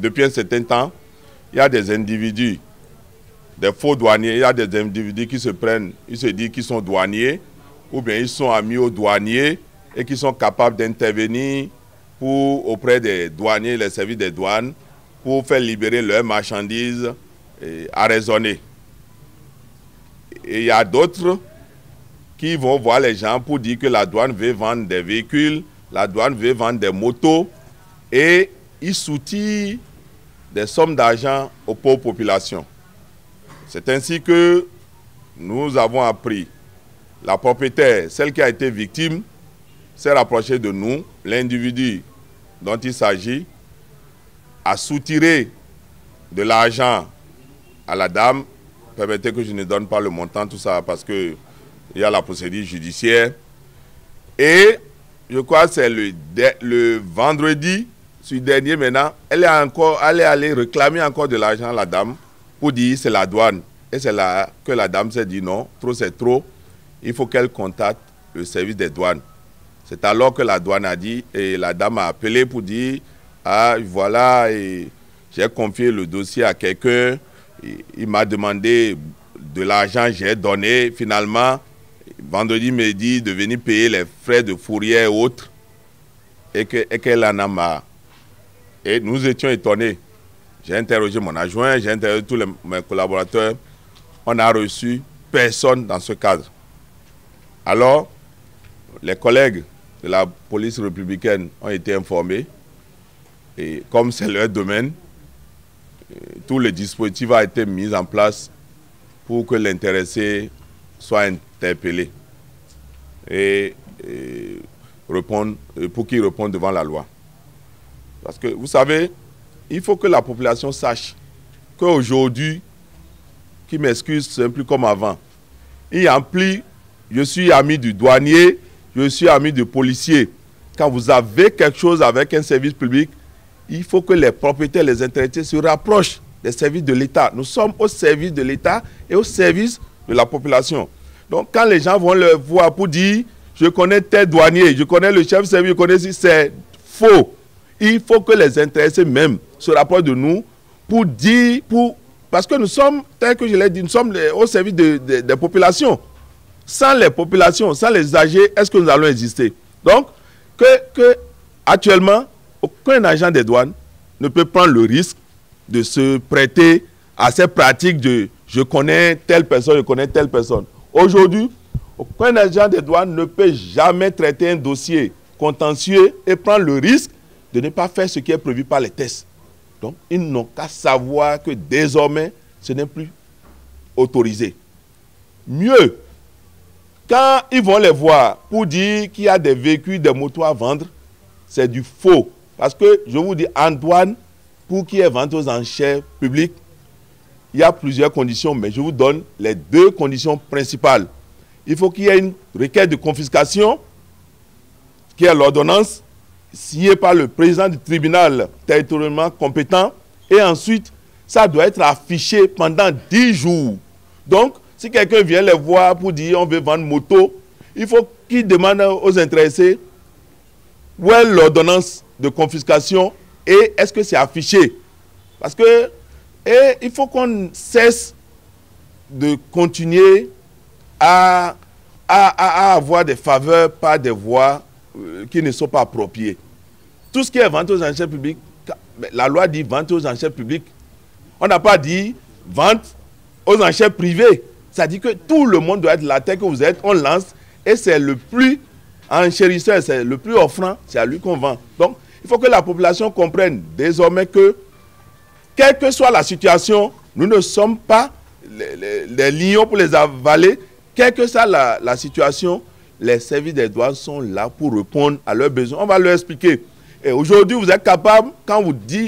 Depuis un certain temps, il y a des individus, des faux douaniers, il y a des individus qui se prennent, ils se disent qu'ils sont douaniers, ou bien ils sont amis aux douaniers et qui sont capables d'intervenir auprès des douaniers, les services des douanes, pour faire libérer leurs marchandises à raisonner. Et il y a d'autres qui vont voir les gens pour dire que la douane veut vendre des véhicules, la douane veut vendre des motos, et ils soutirent des sommes d'argent aux pauvres populations. C'est ainsi que nous avons appris. La propriétaire, celle qui a été victime, s'est rapprochée de nous. L'individu dont il s'agit a soutiré de l'argent à la dame. Permettez que je ne donne pas le montant, tout ça, parce qu'il y a la procédure judiciaire. Et je crois que c'est le vendredi, ce dernier maintenant, elle est allée réclamer encore de l'argent à la dame pour dire c'est la douane. Et c'est là que la dame s'est dit non, trop c'est trop, il faut qu'elle contacte le service des douanes. C'est alors que la douane a dit, et la dame a appelé pour dire, ah voilà, j'ai confié le dossier à quelqu'un, il m'a demandé de l'argent, j'ai donné, finalement, vendredi midi, de venir payer les frais de fourrière et autres, et qu'elle en a marre. Et nous étions étonnés. J'ai interrogé mon adjoint, j'ai interrogé tous mes collaborateurs. On n'a reçu personne dans ce cadre. Alors, les collègues de la police républicaine ont été informés. Et comme c'est leur domaine, tout le dispositif a été mis en place pour que l'intéressé soit interpellé et pour qu'il réponde devant la loi. Parce que, vous savez, il faut que la population sache qu'aujourd'hui, qui m'excuse, c'est plus comme avant. Il y a plus, je suis ami du douanier, je suis ami du policier. Quand vous avez quelque chose avec un service public, il faut que les propriétaires, les intéressés se rapprochent des services de l'État. Nous sommes au service de l'État et au service de la population. Donc, quand les gens vont le voir pour dire, je connais tel douanier, je connais le chef de service, je connais si c'est faux. Il faut que les intéressés même se rapprochent de nous pour dire, parce que nous sommes, tel que je l'ai dit, nous sommes au service des populations. Sans les populations, sans les âgés, est-ce que nous allons exister? Donc, actuellement, aucun agent des douanes ne peut prendre le risque de se prêter à ces pratiques de je connais telle personne, je connais telle personne. Aujourd'hui, aucun agent des douanes ne peut jamais traiter un dossier contentieux et prendre le risque de ne pas faire ce qui est prévu par les tests. Donc, ils n'ont qu'à savoir que désormais, ce n'est plus autorisé. Mieux, quand ils vont les voir pour dire qu'il y a des véhicules, des motos à vendre, c'est du faux. Parce que, je vous dis, en douane, pour qu'il y ait vente aux enchères publiques, il y a plusieurs conditions, mais je vous donne les deux conditions principales. Il faut qu'il y ait une requête de confiscation, qui est l'ordonnance, signée par le président du tribunal territorialement compétent, et ensuite, ça doit être affiché pendant 10 jours. Donc, si quelqu'un vient les voir pour dire on veut vendre moto, il faut qu'il demande aux intéressés où est l'ordonnance de confiscation et est-ce que c'est affiché. Parce que il faut qu'on cesse de continuer à avoir des faveurs par des voies qui ne sont pas appropriées. Tout ce qui est vente aux enchères publiques, la loi dit vente aux enchères publiques. On n'a pas dit vente aux enchères privées. Ça dit que tout le monde doit être là, tel que vous êtes, on lance, et c'est le plus enchérisseur, c'est le plus offrant, c'est à lui qu'on vend. Donc, il faut que la population comprenne désormais que, quelle que soit la situation, nous ne sommes pas les lions pour les avaler. Quelle que soit la situation, les services des douanes sont là pour répondre à leurs besoins. On va leur expliquer. Et aujourd'hui, vous êtes capable, quand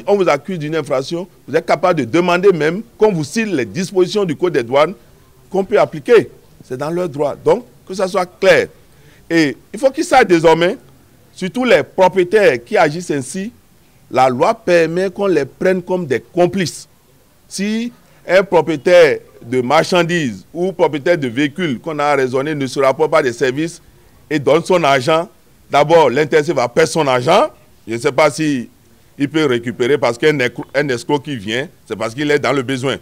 on vous accuse d'une infraction, vous êtes capable de demander même qu'on vous cite les dispositions du Code des douanes qu'on peut appliquer. C'est dans leurs droits. Donc, que ça soit clair. Et il faut qu'ils sachent désormais, surtout les propriétaires qui agissent ainsi, la loi permet qu'on les prenne comme des complices. Si un propriétaire de marchandises ou propriétaire de véhicules qu'on a raisonné ne se rapporte pas des services et donne son argent, d'abord l'intéressé va perdre son argent. Je ne sais pas si il peut récupérer parce qu'un escroc qui vient, c'est parce qu'il est dans le besoin.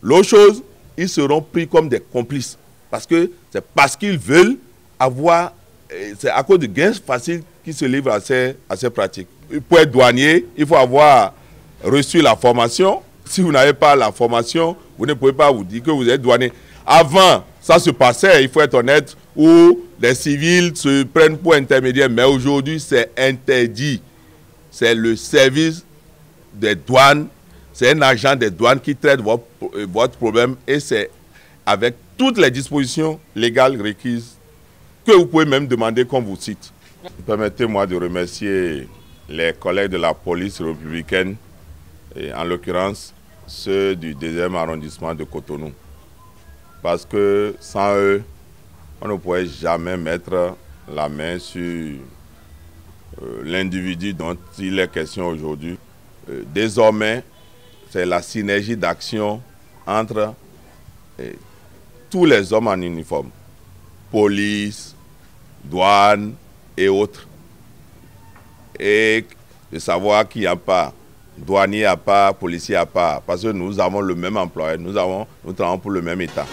L'autre chose, ils seront pris comme des complices. Parce que c'est parce qu'ils veulent avoir, c'est à cause de gains faciles qu'ils se livrent à ces pratiques. Pour être douanier, il faut avoir reçu la formation. Si vous n'avez pas la formation, vous ne pouvez pas vous dire que vous êtes douanier. Avant, ça se passait, il faut être honnête, où les civils se prennent pour intermédiaires. Mais aujourd'hui, c'est interdit. C'est le service des douanes, c'est un agent des douanes qui traite votre problème et c'est avec toutes les dispositions légales requises que vous pouvez même demander qu'on vous cite. Permettez-moi de remercier les collègues de la police républicaine, et en l'occurrence ceux du 2e arrondissement de Cotonou. Parce que sans eux, on ne pourrait jamais mettre la main sur l'individu dont il est question aujourd'hui. Désormais, c'est la synergie d'action entre tous les hommes en uniforme, police, douane et autres. Et de savoir qu'il n'y a pas douanier à part, policier à part, parce que nous avons le même employeur, nous travaillons pour le même État.